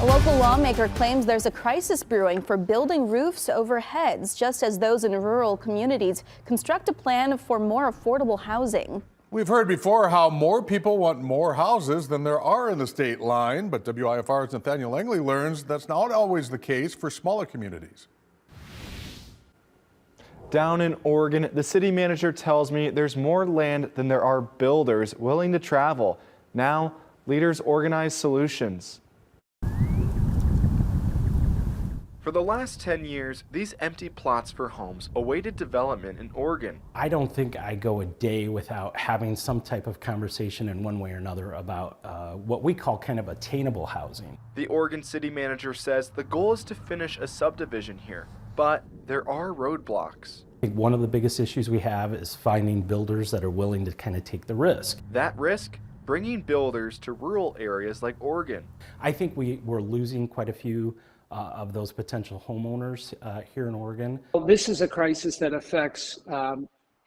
A local lawmaker claims there's a crisis brewing for building roofs over heads, just as those in rural communities construct a plan for more affordable housing. We've heard before how more people want more houses than there are in the state line, but WIFR's Nathaniel Langley learns that's not always the case for smaller communities. Down in Oregon, the city manager tells me there's more land than there are builders willing to travel. Now, leaders organize solutions. For the last 10 years, these empty plots for homes awaited development in Oregon. I don't think I go a day without having some type of conversation in one way or another about what we call kind of attainable housing. The Oregon city manager says the goal is to finish a subdivision here, but there are roadblocks. I think one of the biggest issues we have is finding builders that are willing to kind of take the risk. That risk? Bringing builders to rural areas like Oregon. I think we're losing quite a few of those potential homeowners here in Oregon. Well, this is a crisis that affects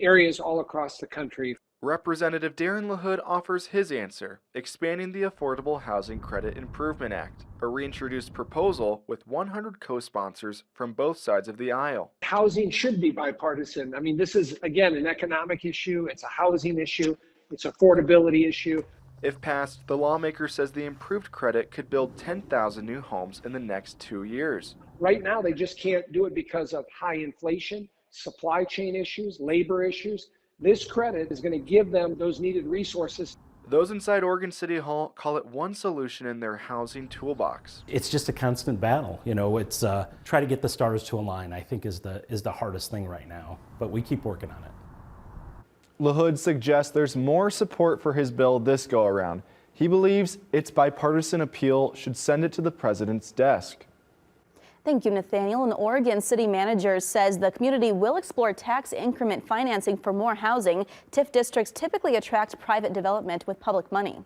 areas all across the country. Representative Darin LaHood offers his answer, expanding the Affordable Housing Credit Improvement Act, a reintroduced proposal with 100 co-sponsors from both sides of the aisle. Housing should be bipartisan. I mean, this is, again, an economic issue. It's a housing issue. It's an affordability issue. If passed, the lawmaker says the improved credit could build 10,000 new homes in the next 2 years. Right now, they just can't do it because of high inflation, supply chain issues, labor issues. This credit is going to give them those needed resources. Those inside Oregon City Hall call it one solution in their housing toolbox. It's just a constant battle. You know, it's try to get the stars to align, I think is the hardest thing right now, but we keep working on it. LaHood suggests there's more support for his bill this go-around. He believes its bipartisan appeal should send it to the president's desk. Thank you, Nathaniel. An Oregon city manager says the community will explore tax increment financing for more housing. TIF districts typically attract private development with public money.